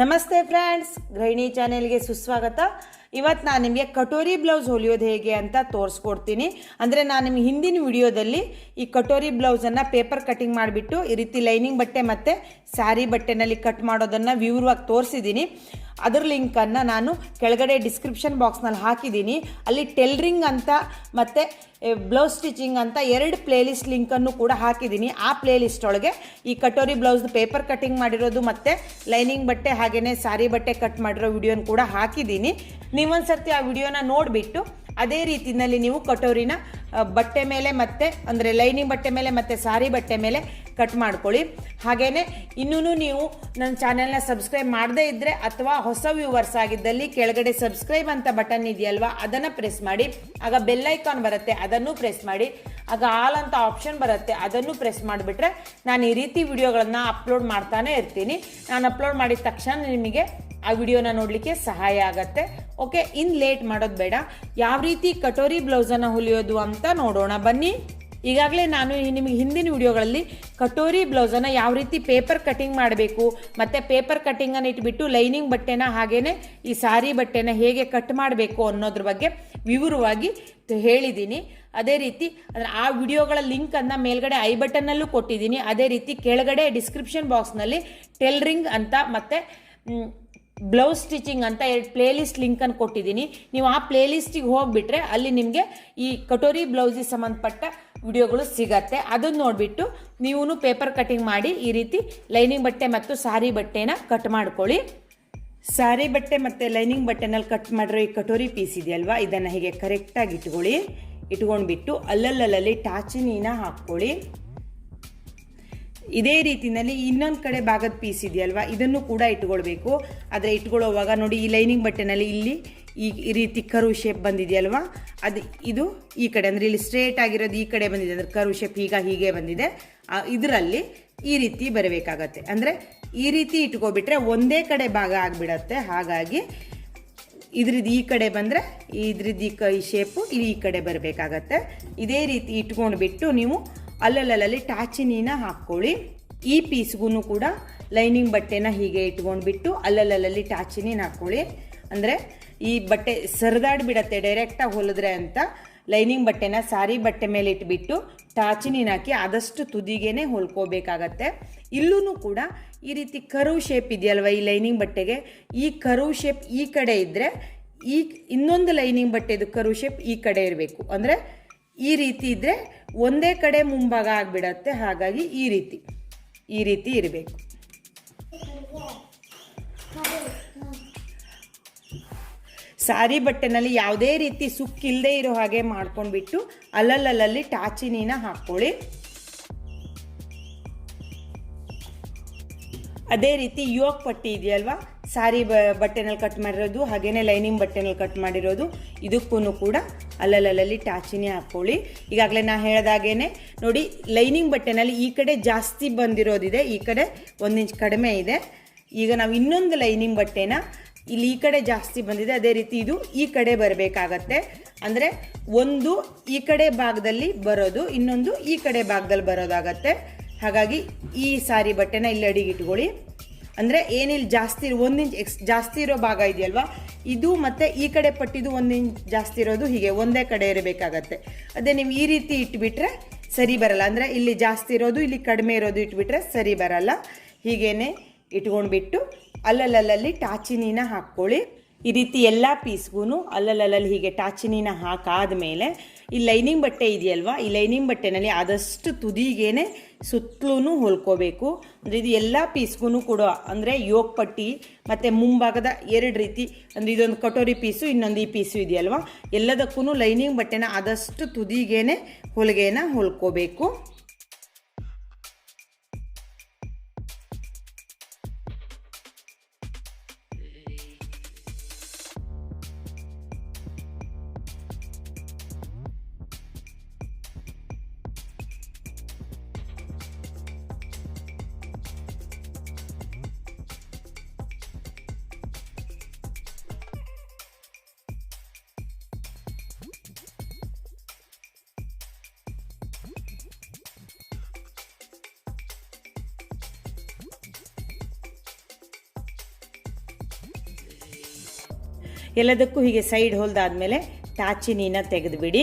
ನಮಸ್ತೆ ಫ್ರೆಂಡ್ಸ್, ಗೃಹಿಣಿ ಚಾನೆಲ್ಗೆ ಸುಸ್ವಾಗತ. ಇವತ್ತು ನಾನು ನಿಮಗೆ ಕಟೋರಿ ಬ್ಲೌಸ್ ಹೊಲಿಯೋದು ಹೇಗೆ ಅಂತ ತೋರಿಸ್ಕೊಡ್ತೀನಿ. ಅಂದರೆ ನಾನು ನಿಮಗೆ ಹಿಂದಿನ ವಿಡಿಯೋದಲ್ಲಿ ಈ ಕಟೋರಿ ಬ್ಲೌಸನ್ನು ಪೇಪರ್ ಕಟಿಂಗ್ ಮಾಡಿಬಿಟ್ಟು ಈ ರೀತಿ ಲೈನಿಂಗ್ ಬಟ್ಟೆ ಮತ್ತು ಸ್ಯಾರಿ ಬಟ್ಟೆನಲ್ಲಿ ಕಟ್ ಮಾಡೋದನ್ನು ವಿವರವಾಗಿ ತೋರಿಸಿದ್ದೀನಿ. ಅದರ ಲಿಂಕನ್ನು ನಾನು ಕೆಳಗಡೆ ಡಿಸ್ಕ್ರಿಪ್ಷನ್ ಬಾಕ್ಸ್ನಲ್ಲಿ ಹಾಕಿದ್ದೀನಿ. ಅಲ್ಲಿ ಟೈಲರಿಂಗ್ ಅಂತ ಮತ್ತು ಬ್ಲೌಸ್ ಸ್ಟಿಚಿಂಗ್ ಅಂತ 2 ಪ್ಲೇಲಿಸ್ಟ್ ಲಿಂಕನ್ನು ಕೂಡ ಹಾಕಿದ್ದೀನಿ. ಆ ಪ್ಲೇಲಿಸ್ಟ್ ಒಳಗೆ ಈ ಕಟೋರಿ ಬ್ಲೌಸ್ ಪೇಪರ್ ಕಟಿಂಗ್ ಮಾಡಿರೋದು ಮತ್ತು ಲೈನಿಂಗ್ ಬಟ್ಟೆ ಹಾಗೆಯೇ ಸ್ಯಾರಿ ಬಟ್ಟೆ ಕಟ್ ಮಾಡಿರೋ ವಿಡಿಯೋನ ಕೂಡ ಹಾಕಿದ್ದೀನಿ. ನೀವೊಂದು ಸರ್ತಿ ಆ ವಿಡಿಯೋನ ನೋಡಿಬಿಟ್ಟು ಅದೇ ರೀತಿಯಲ್ಲಿ ನೀವು ಕಟೋರಿನ ಬಟ್ಟೆ ಮೇಲೆ ಮತ್ತು ಅಂದರೆ ಲೈನಿಂಗ್ ಬಟ್ಟೆ ಮೇಲೆ ಮತ್ತು ಸ್ಯಾರಿ ಬಟ್ಟೆ ಮೇಲೆ ಕಟ್ ಮಾಡ್ಕೊಳ್ಳಿ. ಹಾಗೆಯೇ ಇನ್ನೂ ನೀವು ನನ್ನ ಚಾನೆಲ್ನ ಸಬ್ಸ್ಕ್ರೈಬ್ ಮಾಡದೇ ಇದ್ದರೆ ಅಥವಾ ಹೊಸ ವ್ಯೂವರ್ಸ್ ಆಗಿದ್ದಲ್ಲಿ ಕೆಳಗಡೆ ಸಬ್ಸ್ಕ್ರೈಬ್ ಅಂತ ಬಟನ್ ಇದೆಯಲ್ವಾ, ಅದನ್ನು ಪ್ರೆಸ್ ಮಾಡಿ. ಆಗ ಬೆಲ್ ಐಕಾನ್ ಬರುತ್ತೆ, ಅದನ್ನು ಪ್ರೆಸ್ ಮಾಡಿ. ಆಗ ಆಲ್ ಅಂತ ಆಪ್ಷನ್ ಬರುತ್ತೆ, ಅದನ್ನು ಪ್ರೆಸ್ ಮಾಡಿಬಿಟ್ರೆ ನಾನು ಈ ರೀತಿ ವಿಡಿಯೋಗಳನ್ನು ಅಪ್ಲೋಡ್ ಮಾಡ್ತಾನೆ ಇರ್ತೀನಿ. ನಾನು ಅಪ್ಲೋಡ್ ಮಾಡಿದ ತಕ್ಷಣ ನಿಮಗೆ ಆ ವಿಡಿಯೋನ ನೋಡಲಿಕ್ಕೆ ಸಹಾಯ ಆಗುತ್ತೆ. ಓಕೆ, ಇನ್ನು ಲೇಟ್ ಮಾಡೋದು ಬೇಡ. ಯಾವ ರೀತಿ ಕಟೋರಿ ಬ್ಲೌಸನ್ನು ಹೊಲಿಯೋದು ಅಂತ ನೋಡೋಣ ಬನ್ನಿ. ಈಗಾಗಲೇ ನಾನು ನಿಮಗೆ ಹಿಂದಿನ ವಿಡಿಯೋಗಳಲ್ಲಿ ಕಟೋರಿ ಬ್ಲೌಸನ್ನು ಯಾವ ರೀತಿ ಪೇಪರ್ ಕಟಿಂಗ್ ಮಾಡಬೇಕು ಮತ್ತು ಪೇಪರ್ ಕಟಿಂಗನ್ನು ಇಟ್ಬಿಟ್ಟು ಲೈನಿಂಗ್ ಬಟ್ಟೆನ ಹಾಗೆಯೇ ಈ ಸ್ಯಾರಿ ಬಟ್ಟೆನ ಹೇಗೆ ಕಟ್ ಮಾಡಬೇಕು ಅನ್ನೋದ್ರ ಬಗ್ಗೆ ವಿವರವಾಗಿ ಹೇಳಿದ್ದೀನಿ. ಅದೇ ರೀತಿ ಅಂದರೆ ಆ ವಿಡಿಯೋಗಳ ಲಿಂಕನ್ನು ಮೇಲ್ಗಡೆ ಐ ಬಟನ್ನಲ್ಲೂ ಕೊಟ್ಟಿದ್ದೀನಿ. ಅದೇ ರೀತಿ ಕೆಳಗಡೆ ಡಿಸ್ಕ್ರಿಪ್ಷನ್ ಬಾಕ್ಸ್ನಲ್ಲಿ ಟೈಲರಿಂಗ್ ಅಂತ ಮತ್ತು ಬ್ಲೌಸ್ ಸ್ಟಿಚಿಂಗ್ ಅಂತ 2 ಪ್ಲೇಲಿಸ್ಟ್ ಲಿಂಕನ್ನು ಕೊಟ್ಟಿದ್ದೀನಿ. ನೀವು ಆ ಪ್ಲೇಲಿಸ್ಟಿಗೆ ಹೋಗಿಬಿಟ್ರೆ ಅಲ್ಲಿ ನಿಮಗೆ ಈ ಕಟೋರಿ ಬ್ಲೌಸಿಗೆ ಸಂಬಂಧಪಟ್ಟ ವಿಡಿಯೋಗಳು ಸಿಗತ್ತೆ. ಅದನ್ನು ನೋಡಿಬಿಟ್ಟು ನೀವು ಪೇಪರ್ ಕಟಿಂಗ್ ಮಾಡಿ ಈ ರೀತಿ ಲೈನಿಂಗ್ ಬಟ್ಟೆ ಮತ್ತು ಸ್ಯಾರಿ ಬಟ್ಟೆನ ಕಟ್ ಮಾಡ್ಕೊಳ್ಳಿ. ಸ್ಯಾರಿ ಬಟ್ಟೆ ಮತ್ತು ಲೈನಿಂಗ್ ಬಟ್ಟೆನಲ್ಲಿ ಕಟ್ ಮಾಡಿರೋ ಈ ಕಟೋರಿ ಪೀಸ್ ಇದೆಯಲ್ವಾ, ಇದನ್ನು ಹೀಗೆ ಕರೆಕ್ಟಾಗಿ ಇಟ್ಕೊಂಡ್ಬಿಟ್ಟು ಅಲ್ಲಲ್ಲಿ ಟಾಚಿನೀನ ಹಾಕ್ಕೊಳ್ಳಿ. ಇದೇ ರೀತಿಯಲ್ಲಿ ಇನ್ನೊಂದು ಕಡೆ ಭಾಗದ ಪೀಸ್ ಇದೆಯಲ್ವಾ, ಇದನ್ನು ಕೂಡ ಇಟ್ಕೊಳ್ಬೇಕು. ಆದರೆ ಇಟ್ಕೊಳ್ಳೋವಾಗ ನೋಡಿ, ಈ ಲೈನಿಂಗ್ ಬಟ್ಟೆನಲ್ಲಿ ಇಲ್ಲಿ ಈ ರೀತಿ ಕರ್ವ್ ಶೇಪ್ ಬಂದಿದೆಯಲ್ವಾ, ಇದು ಈ ಕಡೆ ಅಂದರೆ ಇಲ್ಲಿ ಸ್ಟ್ರೇಟ್ ಆಗಿರೋದು ಈ ಕಡೆ ಬಂದಿದೆ, ಅಂದರೆ ಕರ್ವ್ ಶೇಪ್ ಹೀಗೆ ಬಂದಿದೆ. ಇದರಲ್ಲಿ ಈ ರೀತಿ ಬರಬೇಕಾಗತ್ತೆ. ಅಂದರೆ ಈ ರೀತಿ ಇಟ್ಕೊಬಿಟ್ರೆ ಒಂದೇ ಕಡೆ ಭಾಗ ಆಗಿಬಿಡತ್ತೆ. ಹಾಗಾಗಿ ಇದ್ರದ್ದು ಈ ಕಡೆ ಬಂದರೆ ಇದ್ರದ್ದು ಈ ಶೇಪು ಈ ಕಡೆ ಬರಬೇಕಾಗತ್ತೆ. ಇದೇ ರೀತಿ ಇಟ್ಕೊಂಡ್ಬಿಟ್ಟು ನೀವು ಅಲ್ಲಲ್ಲಿ ಟಾಚಿನೀನ ಹಾಕ್ಕೊಳ್ಳಿ. ಈ ಪೀಸ್ಗೂ ಕೂಡ ಲೈನಿಂಗ್ ಬಟ್ಟೆನ ಹೀಗೆ ಇಟ್ಕೊಂಡ್ಬಿಟ್ಟು ಅಲ್ಲಲ್ಲಿ ಟಾಚಿನೀನ ಹಾಕ್ಕೊಳ್ಳಿ. ಅಂದರೆ ಈ ಬಟ್ಟೆ ಸರಿದಾಡ್ಬಿಡತ್ತೆ ಡೈರೆಕ್ಟಾಗಿ ಹೊಲಿದ್ರೆ ಅಂತ ಲೈನಿಂಗ್ ಬಟ್ಟೆನ ಸ್ಯಾರಿ ಬಟ್ಟೆ ಮೇಲೆ ಇಟ್ಬಿಟ್ಟು ಟಾಚಿನೀನ ಹಾಕಿ ಆದಷ್ಟು ತುದಿಗೇನೆ ಹೊಲ್ಕೋಬೇಕಾಗತ್ತೆ. ಇಲ್ಲೂ ಕೂಡ ಈ ರೀತಿ ಕರ್ವ್ ಶೇಪ್ ಇದೆಯಲ್ವ ಈ ಲೈನಿಂಗ್ ಬಟ್ಟೆಗೆ, ಈ ಕರ್ವ್ ಶೇಪ್ ಈ ಕಡೆ ಇದ್ದರೆ ಈ ಇನ್ನೊಂದು ಲೈನಿಂಗ್ ಬಟ್ಟೆದು ಕರ್ವ್ ಶೇಪ್ ಈ ಕಡೆ ಇರಬೇಕು. ಅಂದರೆ ಈ ರೀತಿ ಇದ್ದರೆ ಒಂದೇ ಕಡೆ ಮುಂಭಾಗ ಆಗಿಬಿಡತ್ತೆ. ಹಾಗಾಗಿ ಈ ರೀತಿ ಇರಬೇಕು. ಸ್ಯಾರಿ ಬಟ್ಟೆನಲ್ಲಿ ಯಾವುದೇ ರೀತಿ ಸುಕ್ಕಿಲ್ಲದೆ ಇರೋ ಹಾಗೆ ಮಾಡ್ಕೊಂಡ್ಬಿಟ್ಟು ಅಲ್ಲಲ್ಲಿ ಟಾಚಿನೀನ ಹಾಕ್ಕೊಳ್ಳಿ. ಅದೇ ರೀತಿ ಯೋಕ್ ಪಟ್ಟಿ ಇದೆಯಲ್ವಾ, ಸ್ಯಾರಿ ಬಟ್ಟೆನಲ್ಲಿ ಕಟ್ ಮಾಡಿರೋದು ಹಾಗೆಯೇ ಲೈನಿಂಗ್ ಬಟ್ಟೆನಲ್ಲಿ ಕಟ್ ಮಾಡಿರೋದು, ಇದಕ್ಕೂ ಕೂಡ ಅಲ್ಲಲ್ಲಿ ಟಾಚಿನಿ ಹಾಕ್ಕೊಳ್ಳಿ. ಈಗಾಗಲೇ ನಾ ಹೇಳ್ದಾಗೇನೆ ನೋಡಿ, ಲೈನಿಂಗ್ ಬಟ್ಟೆನಲ್ಲಿ ಈ ಕಡೆ ಜಾಸ್ತಿ ಬಂದಿರೋದಿದೆ, ಈ ಕಡೆ 1 ಇಂಚ್ ಕಡಿಮೆ ಇದೆ. ಈಗ ನಾವು ಇನ್ನೊಂದು ಲೈನಿಂಗ್ ಬಟ್ಟೆನ ಇಲ್ಲಿ ಈ ಕಡೆ ಜಾಸ್ತಿ ಬಂದಿದೆ, ಅದೇ ರೀತಿ ಇದು ಈ ಕಡೆ ಬರಬೇಕಾಗತ್ತೆ. ಅಂದರೆ ಒಂದು ಈ ಕಡೆ ಭಾಗದಲ್ಲಿ ಬರೋದು, ಇನ್ನೊಂದು ಈ ಕಡೆ ಭಾಗದಲ್ಲಿ ಬರೋದಾಗತ್ತೆ. ಹಾಗಾಗಿ ಈ ಸ್ಯಾರಿ ಬಟ್ಟೆನ ಇಲ್ಲಿ ಅಡಿಗೆ ಇಟ್ಕೊಳ್ಳಿ. ಅಂದರೆ ಏನಿಲ್ಲ ಜಾಸ್ತಿ 1 ಇಂಚ್ ಜಾಸ್ತಿ ಇರೋ ಭಾಗ ಇದೆಯಲ್ವಾ, ಇದು ಮತ್ತು ಈ ಕಡೆ ಪಟ್ಟಿದ್ದು 1 ಇಂಚ್ ಜಾಸ್ತಿ ಇರೋದು ಹೀಗೆ ಒಂದೇ ಕಡೆ ಇರಬೇಕಾಗತ್ತೆ. ಅದೇ ನೀವು ಈ ರೀತಿ ಇಟ್ಬಿಟ್ರೆ ಸರಿ ಬರಲ್ಲ. ಅಂದರೆ ಇಲ್ಲಿ ಜಾಸ್ತಿ ಇರೋದು ಇಲ್ಲಿ ಕಡಿಮೆ ಇರೋದು ಇಟ್ಬಿಟ್ರೆ ಸರಿ ಬರಲ್ಲ. ಹೀಗೇನೆ ಇಟ್ಕೊಂಡ್ಬಿಟ್ಟು ಅಲ್ಲಲ್ಲಿ ಟಾಚಿನೀನ ಹಾಕ್ಕೊಳ್ಳಿ. ಈ ರೀತಿ ಎಲ್ಲ ಪೀಸ್ಗೂ ಅಲ್ಲಲ್ಲಿ ಹೀಗೆ ಟಾಚಿನೀನ ಹಾಕಾದ್ಮೇಲೆ ಈ ಲೈನಿಂಗ್ ಬಟ್ಟೆ ಇದೆಯಲ್ವಾ, ಈ ಲೈನಿಂಗ್ ಬಟ್ಟೆನಲ್ಲಿ ಆದಷ್ಟು ತುದಿಗೇನೆ ಸುತ್ತಲೂ ಹೊಲ್ಕೋಬೇಕು. ಅಂದರೆ ಇದು ಎಲ್ಲ ಪೀಸ್ಗೂ ಕೂಡ ಅಂದರೆ ಯೋಕ್ ಪಟ್ಟಿ ಮತ್ತು ಮುಂಭಾಗದ 2 ರೀತಿ, ಅಂದರೆ ಇದೊಂದು ಕಟೋರಿ ಪೀಸು ಇನ್ನೊಂದು ಈ ಪೀಸು ಇದೆಯಲ್ವಾ, ಎಲ್ಲದಕ್ಕೂ ಲೈನಿಂಗ್ ಬಟ್ಟೆನ ಆದಷ್ಟು ತುದಿಗೇನೆ ಹೊಲ್ಕೋಬೇಕು. ಎಲ್ಲದಕ್ಕೂ ಹೀಗೆ ಸೈಡ್ ಹೊಲ್ದಾದ್ಮೇಲೆ ಟಾಚಿನಿನ ತೆಗೆದುಬಿಡಿ.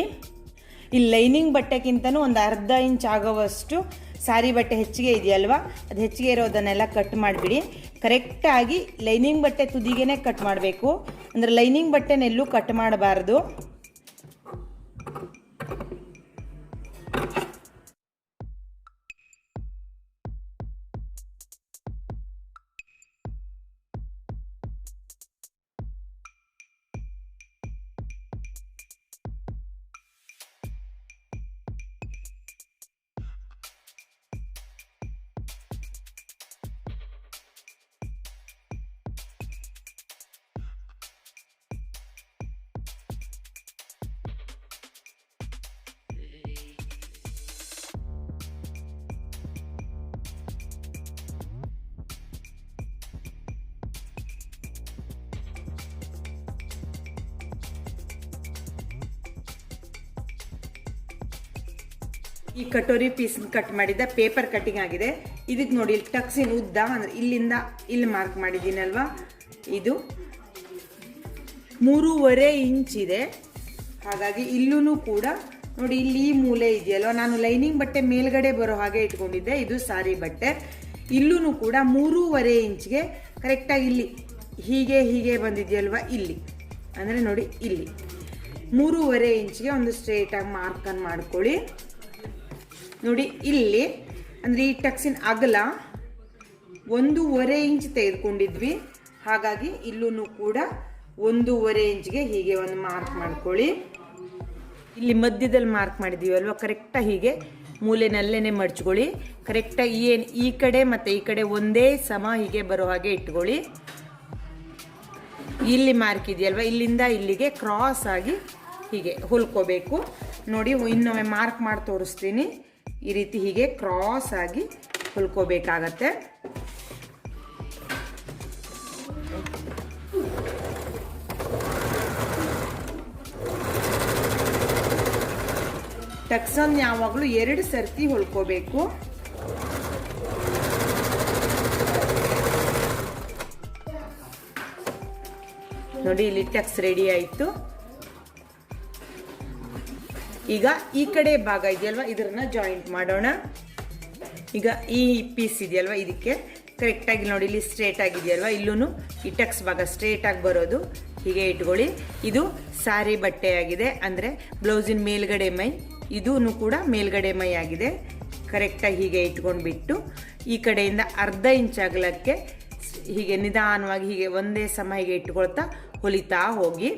ಈ ಲೈನಿಂಗ್ ಬಟ್ಟೆಗಿಂತನೂ ಒಂದು ಅರ್ಧ ಇಂಚ್ ಆಗೋವಷ್ಟು ಸಾರಿ ಬಟ್ಟೆ ಹೆಚ್ಚಿಗೆ ಇದೆಯಲ್ವಾ, ಅದು ಹೆಚ್ಚಿಗೆ ಇರೋದನ್ನೆಲ್ಲ ಕಟ್ ಮಾಡಿಬಿಡಿ. ಕರೆಕ್ಟಾಗಿ ಲೈನಿಂಗ್ ಬಟ್ಟೆ ತುದಿಗೇ ಕಟ್ ಮಾಡಬೇಕು, ಅಂದರೆ ಲೈನಿಂಗ್ ಬಟ್ಟೆನೆಲ್ಲೂ ಕಟ್ ಮಾಡಬಾರ್ದು. ಈ ಕಟೋರಿ ಪೀಸ್ ಕಟ್ ಮಾಡಿದ್ದ ಪೇಪರ್ ಕಟ್ಟಿಂಗ್ ಆಗಿದೆ. ಇದಕ್ಕೆ ನೋಡಿ ಇಲ್ಲಿ ಟಕ್ಸಿನ ಉದ್ದ ಅಂದರೆ ಇಲ್ಲಿಂದ ಇಲ್ಲಿ ಮಾರ್ಕ್ ಮಾಡಿದ್ದೀನಲ್ವಾ, ಇದು 3.5 ಇಂಚ್ ಇದೆ. ಹಾಗಾಗಿ ಇಲ್ಲೂ ಕೂಡ ನೋಡಿ ಇಲ್ಲಿ ಈ ಮೂಲೆ ಇದೆಯಲ್ವ, ನಾನು ಲೈನಿಂಗ್ ಬಟ್ಟೆ ಮೇಲ್ಗಡೆ ಬರೋ ಹಾಗೆ ಇಟ್ಕೊಂಡಿದ್ದೆ, ಇದು ಸಾರಿ ಬಟ್ಟೆ. ಇಲ್ಲೂ ಕೂಡ 3.5 ಇಂಚ್ಗೆ ಕರೆಕ್ಟಾಗಿ ಇಲ್ಲಿ ಹೀಗೆ ಹೀಗೆ ಬಂದಿದೆಯಲ್ವ, ಇಲ್ಲಿ ಅಂದರೆ ನೋಡಿ ಇಲ್ಲಿ 3.5 ಇಂಚ್ಗೆ ಒಂದು ಸ್ಟ್ರೇಟಾಗಿ ಮಾರ್ಕನ್ನು ಮಾಡ್ಕೊಳ್ಳಿ. ನೋಡಿ ಇಲ್ಲಿ ಅಂದರೆ ಈ ಟಕ್ಸಿನ ಅಗಲ 1.5 ಇಂಚ್ ತೆಗೆದುಕೊಂಡಿದ್ವಿ, ಹಾಗಾಗಿ ಇಲ್ಲೂ ಕೂಡ 1.5 ಇಂಚ್ಗೆ ಹೀಗೆ ಒಂದು ಮಾರ್ಕ್ ಮಾಡ್ಕೊಳ್ಳಿ. ಇಲ್ಲಿ ಮಧ್ಯದಲ್ಲಿ ಮಾರ್ಕ್ ಮಾಡಿದ್ದೀವಲ್ವ, ಕರೆಕ್ಟಾಗಿ ಹೀಗೆ ಮೂಲೆನಲ್ಲೇ ಮಡ್ಚ್ಕೊಳ್ಳಿ. ಕರೆಕ್ಟಾಗಿ ಏನು ಈ ಕಡೆ ಮತ್ತು ಈ ಕಡೆ ಒಂದೇ ಸಮ ಹೀಗೆ ಬರೋ ಹಾಗೆ ಇಟ್ಕೊಳ್ಳಿ. ಇಲ್ಲಿ ಮಾರ್ಕ್ ಇದೆಯಲ್ವ, ಇಲ್ಲಿಂದ ಇಲ್ಲಿಗೆ ಕ್ರಾಸ್ ಆಗಿ ಹೀಗೆ ಹೊಲ್ಕೋಬೇಕು. ನೋಡಿ ಇನ್ನೊಮ್ಮೆ ಮಾರ್ಕ್ ಮಾಡಿ ತೋರಿಸ್ತೀನಿ. ಈ ರೀತಿ ಹೀಗೆ ಕ್ರಾಸ್ ಆಗಿ ಹೊಲ್ಕೋಬೇಕಾಗತ್ತೆ. ಟಕ್ಸನ್ ಯಾವಾಗಲೂ 2 ಸರ್ತಿ ಹೊಲ್ಕೋಬೇಕು. ನೋಡಿ ಇಲ್ಲಿ ಟಕ್ಸ್ ರೆಡಿ ಆಯಿತು. ಈಗ ಈ ಕಡೆ ಭಾಗ ಇದೆಯಲ್ವ, ಇದನ್ನ ಜಾಯಿಂಟ್ ಮಾಡೋಣ. ಈಗ ಈ ಪೀಸ್ ಇದೆಯಲ್ವ, ಇದಕ್ಕೆ ಕರೆಕ್ಟಾಗಿ ನೋಡಿ ಇಲ್ಲಿ ಸ್ಟ್ರೇಟ್ ಆಗಿದೆಯಲ್ವ, ಇಲ್ಲೂ ಈ ಟಕ್ಸ್ ಭಾಗ ಸ್ಟ್ರೇಟ್ ಆಗಿ ಬರೋದು ಹೀಗೆ ಇಟ್ಕೊಳ್ಳಿ. ಇದು ಸಾರಿ ಬಟ್ಟೆ ಆಗಿದೆ, ಅಂದರೆ ಬ್ಲೌಸಿನ ಮೇಲ್ಗಡೆ ಮೈ, ಇದೂ ಕೂಡ ಮೇಲ್ಗಡೆ ಮೈ ಆಗಿದೆ. ಕರೆಕ್ಟಾಗಿ ಹೀಗೆ ಇಟ್ಕೊಂಡ್ಬಿಟ್ಟು ಈ ಕಡೆಯಿಂದ ಅರ್ಧ ಇಂಚ್ ಅಗಲಕ್ಕೆ ಹೀಗೆ ನಿಧಾನವಾಗಿ ಹೀಗೆ ಒಂದೇ ಸಮ ಹೀಗೆ ಇಟ್ಕೊಳ್ತಾ ಹೊಲಿತಾ ಹೋಗಿ.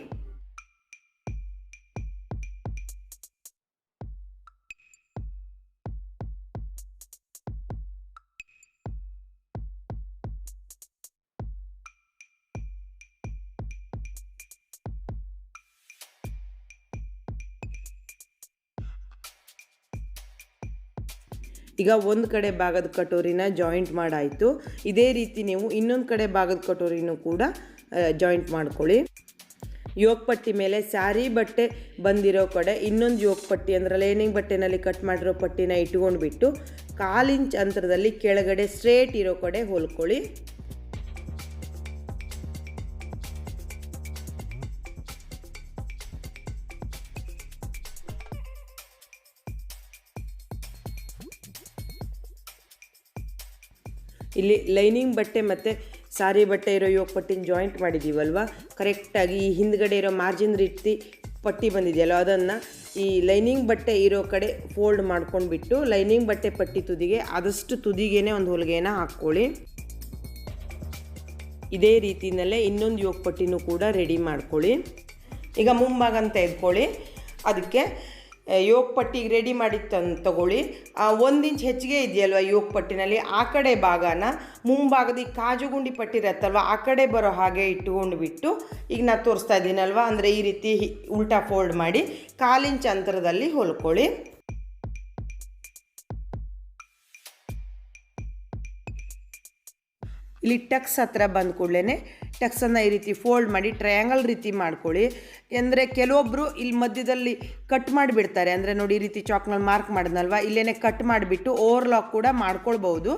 ಈಗ ಒಂದು ಕಡೆ ಭಾಗದ ಕಟೋರಿನ ಜಾಯಿಂಟ್ ಮಾಡಾಯಿತು. ಇದೇ ರೀತಿ ನೀವು ಇನ್ನೊಂದು ಕಡೆ ಭಾಗದ ಕಟೋರಿನೂ ಕೂಡ ಜಾಯಿಂಟ್ ಮಾಡ್ಕೊಳ್ಳಿ. ಯೋಗ ಪಟ್ಟಿ ಮೇಲೆ ಸ್ಯಾರಿ ಬಟ್ಟೆ ಬಂದಿರೋ ಕಡೆ ಇನ್ನೊಂದು ಯೋಗ ಪಟ್ಟಿ ಅಂದರೆ ಲೈನಿಂಗ್ ಬಟ್ಟೆನಲ್ಲಿ ಕಟ್ ಮಾಡಿರೋ ಪಟ್ಟಿನ ಇಟ್ಕೊಂಡ್ಬಿಟ್ಟು 1/4 ಇಂಚ್ ಅಂತರದಲ್ಲಿ ಕೆಳಗಡೆ ಸ್ಟ್ರೇಟ್ ಇರೋ ಕಡೆ ಹೊಲ್ಕೊಳ್ಳಿ. ಇಲ್ಲಿ ಲೈನಿಂಗ್ ಬಟ್ಟೆ ಮತ್ತು ಸಾರಿ ಬಟ್ಟೆ ಇರೋ ಯೋಗ ಪಟ್ಟಿನ ಜಾಯಿಂಟ್ ಮಾಡಿದ್ದೀವಲ್ವ, ಕರೆಕ್ಟಾಗಿ ಈ ಹಿಂದ್ಗಡೆ ಇರೋ ಮಾರ್ಜಿನ್ ರೀತಿ ಪಟ್ಟಿ ಬಂದಿದೆಯಲ್ಲ, ಅದನ್ನು ಈ ಲೈನಿಂಗ್ ಬಟ್ಟೆ ಇರೋ ಕಡೆ ಫೋಲ್ಡ್ ಮಾಡ್ಕೊಂಡ್ಬಿಟ್ಟು ಲೈನಿಂಗ್ ಬಟ್ಟೆ ಪಟ್ಟಿ ತುದಿಗೆ ಆದಷ್ಟು ತುದಿಗೇನೆ ಒಂದು ಹೊಲಿಗೆನ ಹಾಕ್ಕೊಳ್ಳಿ. ಇದೇ ರೀತಿಯಲ್ಲೇ ಇನ್ನೊಂದು ಯೋಗ ಪಟ್ಟಿನೂ ಕೂಡ ರೆಡಿ ಮಾಡ್ಕೊಳ್ಳಿ. ಈಗ ಮುಂಭಾಗನ ತೆಗೆದುಕೊಳ್ಳಿ, ಅದಕ್ಕೆ ಯೋಗ ಪಟ್ಟಿಗೆ ರೆಡಿ ಮಾಡಿ ತಗೊಳ್ಳಿ. 1 ಇಂಚ್ ಹೆಚ್ಚಿಗೆ ಇದೆಯಲ್ವ ಯೋಗ ಪಟ್ಟಿನಲ್ಲಿ, ಆ ಕಡೆ ಭಾಗನ ಮುಂಭಾಗದ ಈ ಕಾಜುಗುಂಡಿ ಪಟ್ಟಿ ಇರತ್ತಲ್ವ ಆ ಕಡೆ ಬರೋ ಹಾಗೆ ಇಟ್ಟುಕೊಂಡ್ಬಿಟ್ಟು ಈಗ ನಾನು ತೋರಿಸ್ತಾ ಇದ್ದೀನಲ್ವ, ಅಂದರೆ ಈ ರೀತಿ ಉಲ್ಟಾ ಫೋಲ್ಡ್ ಮಾಡಿ 1/4 ಇಂಚ್ ಅಂತರದಲ್ಲಿ ಹೊಲ್ಕೊಳ್ಳಿ. ಇಲ್ಲಿ ಟಕ್ಸ್ ಹತ್ರ ಬಂದ ಕೂಡಲೇ ಟಕ್ಸನ್ನು ಈ ರೀತಿ ಫೋಲ್ಡ್ ಮಾಡಿ ಟ್ರಯಾಂಗಲ್ ರೀತಿ ಮಾಡ್ಕೊಳ್ಳಿ. ಅಂದರೆ ಕೆಲವೊಬ್ಬರು ಇಲ್ಲಿ ಮಧ್ಯದಲ್ಲಿ ಕಟ್ ಮಾಡಿಬಿಡ್ತಾರೆ. ಅಂದರೆ ನೋಡಿ ಈ ರೀತಿ ಚಾಕ್ನಲ್ಲಿ ಮಾರ್ಕ್ ಮಾಡಿದ್ನಲ್ವ, ಇಲ್ಲೇ ಕಟ್ ಮಾಡಿಬಿಟ್ಟು ಓವರ್ಲಾಕ್ ಕೂಡ ಮಾಡ್ಕೊಳ್ಬೋದು.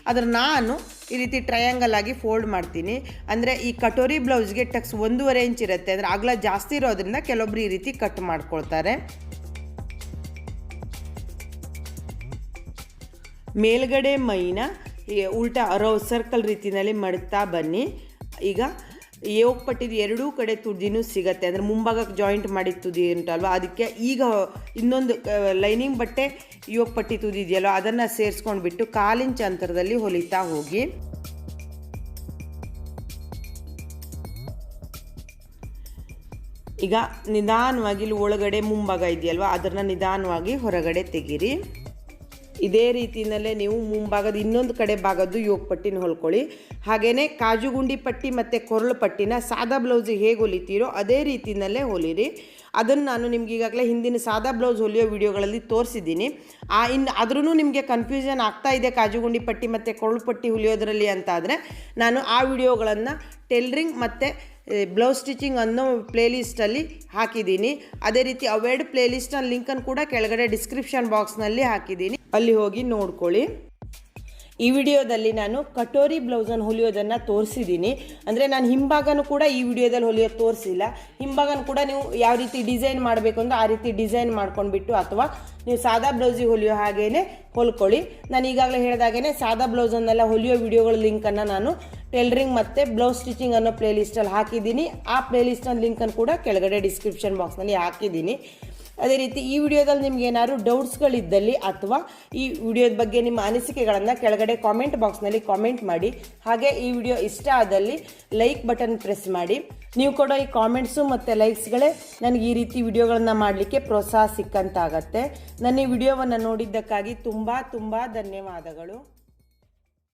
ಆದರೆ ನಾನು ಈ ರೀತಿ ಟ್ರಯಾಂಗಲ್ ಆಗಿ ಫೋಲ್ಡ್ ಮಾಡ್ತೀನಿ. ಅಂದರೆ ಈ ಕಟೋರಿ ಬ್ಲೌಸ್ಗೆ ಟಕ್ಸ್ 1.5 ಇಂಚ್ ಇರುತ್ತೆ. ಅಂದರೆ ಅಗಲ ಜಾಸ್ತಿ ಇರೋದ್ರಿಂದ ಕೆಲವೊಬ್ರು ಈ ರೀತಿ ಕಟ್ ಮಾಡ್ಕೊಳ್ತಾರೆ. ಮೇಲ್ಗಡೆ ಮೈನ ಉಲ್ಟಾ ಸರ್ಕಲ್ ರೀತಿಯಲ್ಲಿ ಮಡ್ತಾ ಬನ್ನಿ. ಈಗ ಯೋಗ್ ಪಟ್ಟಿದ ಎರಡೂ ಕಡೆ ತುದಿನೂ ಸಿಗತ್ತೆ. ಅಂದರೆ ಮುಂಭಾಗಕ್ಕೆ ಜಾಯಿಂಟ್ ಮಾಡಿದ ತುದಿ ಉಂಟಲ್ವ, ಅದಕ್ಕೆ ಈಗ ಇನ್ನೊಂದು ಲೈನಿಂಗ್ ಬಟ್ಟೆ ಯೋಗ್ ಪಟ್ಟಿ ತುದಿ ಇದೆಯಲ್ವ ಅದನ್ನು ಸೇರಿಸ್ಕೊಂಡ್ಬಿಟ್ಟು 1/4 ಇಂಚ್ ಅಂತರದಲ್ಲಿ ಹೊಲಿತಾ ಹೋಗಿ. ಈಗ ನಿಧಾನವಾಗಿ ಇಲ್ಲಿ ಒಳಗಡೆ ಮುಂಭಾಗ ಇದೆಯಲ್ವ ಅದನ್ನು ನಿಧಾನವಾಗಿ ಹೊರಗಡೆ ತೆಗೀರಿ. ಇದೇ ರೀತಿಯಲ್ಲೇ ನೀವು ಮುಂಭಾಗದ ಇನ್ನೊಂದು ಕಡೆ ಭಾಗದ್ದು ಯೋಗ್ ಪಟ್ಟಿನ ಹೊಲ್ಕೊಳ್ಳಿ. ಹಾಗೆಯೇ ಕಾಜುಗುಂಡಿ ಪಟ್ಟಿ ಮತ್ತು ಕೊರಳು ಪಟ್ಟಿನ ಸಾದಾ ಬ್ಲೌಸಿಗೆ ಹೇಗೆ ಹೊಲಿತೀರೋ ಅದೇ ರೀತಿಯಲ್ಲೇ ಹೊಲಿರಿ. ಅದನ್ನು ನಾನು ನಿಮ್ಗೆ ಈಗಾಗಲೇ ಹಿಂದಿನ ಸಾದಾ ಬ್ಲೌಸ್ ಹೊಲಿಯೋ ವಿಡಿಯೋಗಳಲ್ಲಿ ತೋರಿಸಿದ್ದೀನಿ. ಆದ್ರೂ ನಿಮಗೆ ಕನ್ಫ್ಯೂಷನ್ ಆಗ್ತಾ ಇದೆ ಕಾಜುಗುಂಡಿ ಪಟ್ಟಿ ಮತ್ತು ಕೊರಳು ಪಟ್ಟಿ ಹೊಲಿಯೋದ್ರಲ್ಲಿ ಅಂತಾದರೆ ನಾನು ಆ ವಿಡಿಯೋಗಳನ್ನು ಟೈಲರಿಂಗ್ ಮತ್ತು ಬ್ಲೌಸ್ ಸ್ಟಿಚಿಂಗ್ ಅನ್ನೋ ಪ್ಲೇಲಿಸ್ಟಲ್ಲಿ ಹಾಕಿದ್ದೀನಿ. ಅದೇ ರೀತಿ ಅವೆರಡು ಪ್ಲೇಲಿಸ್ಟ್ನ ಲಿಂಕನ್ನು ಕೂಡ ಕೆಳಗಡೆ ಡಿಸ್ಕ್ರಿಪ್ಷನ್ ಬಾಕ್ಸ್ನಲ್ಲಿ ಹಾಕಿದ್ದೀನಿ, ಅಲ್ಲಿ ಹೋಗಿ ನೋಡ್ಕೊಳ್ಳಿ. ಈ ವಿಡಿಯೋದಲ್ಲಿ ನಾನು ಕಟೋರಿ ಬ್ಲೌಸನ್ನು ಹೊಲಿಯೋದನ್ನು ತೋರಿಸಿದ್ದೀನಿ. ಅಂದರೆ ನಾನು ಹಿಂಭಾಗನೂ ಕೂಡ ಈ ವಿಡಿಯೋದಲ್ಲಿ ಹೊಲಿಯೋದು ತೋರಿಸಿಲ್ಲ. ಹಿಂಭಾಗನೂ ಕೂಡ ನೀವು ಯಾವ ರೀತಿ ಡಿಸೈನ್ ಮಾಡಬೇಕು ಅಂದರೆ ಆ ರೀತಿ ಡಿಸೈನ್ ಮಾಡ್ಕೊಂಡ್ಬಿಟ್ಟು ಅಥವಾ ನೀವು ಸಾದಾ ಬ್ಲೌಸಿಗೆ ಹೊಲಿಯೋ ಹಾಗೇ ಹೊಲ್ಕೊಳ್ಳಿ. ನಾನು ಈಗಾಗಲೇ ಹೇಳಿದಾಗೇ ಸಾದಾ ಬ್ಲೌಸನ್ನೆಲ್ಲ ಹೊಲಿಯೋ ವಿಡಿಯೋಗಳ ಲಿಂಕನ್ನು ನಾನು ಟೈಲರಿಂಗ್ ಮತ್ತು ಬ್ಲೌಸ್ ಸ್ಟಿಚಿಂಗ್ ಅನ್ನೋ ಪ್ಲೇಲಿಸ್ಟಲ್ಲಿ ಹಾಕಿದ್ದೀನಿ. ಆ ಪ್ಲೇಲಿಸ್ಟ್ನ ಲಿಂಕನ್ನು ಕೂಡ ಕೆಳಗಡೆ ಡಿಸ್ಕ್ರಿಪ್ಷನ್ ಬಾಕ್ಸ್ನಲ್ಲಿ ಹಾಕಿದ್ದೀನಿ. ಅದೇ ರೀತಿ ಈ ವಿಡಿಯೋದಲ್ಲಿ ನಿಮ್ಗೆ ಏನಾದ್ರು ಡೌಟ್ಸ್ಗಳಿದ್ದಲ್ಲಿ ಅಥವಾ ಈ ವಿಡಿಯೋದ ಬಗ್ಗೆ ನಿಮ್ಮ ಅನಿಸಿಕೆಗಳನ್ನು ಕೆಳಗಡೆ ಕಾಮೆಂಟ್ ಬಾಕ್ಸ್ನಲ್ಲಿ ಕಾಮೆಂಟ್ ಮಾಡಿ. ಹಾಗೆ ಈ ವಿಡಿಯೋ ಇಷ್ಟ ಆದಲ್ಲಿ ಲೈಕ್ ಬಟನ್ ಪ್ರೆಸ್ ಮಾಡಿ. ನೀವು ಕೊಡೋ ಈ ಕಾಮೆಂಟ್ಸು ಮತ್ತು ಲೈಕ್ಸ್ಗಳೇ ನನಗೆ ಈ ರೀತಿ ವಿಡಿಯೋಗಳನ್ನು ಮಾಡಲಿಕ್ಕೆ ಪ್ರೋತ್ಸಾಹ ಸಿಕ್ಕಂತಾಗತ್ತೆ. ನನ್ನ ಈ ವಿಡಿಯೋವನ್ನು ನೋಡಿದ್ದಕ್ಕಾಗಿ ತುಂಬ ಧನ್ಯವಾದಗಳು.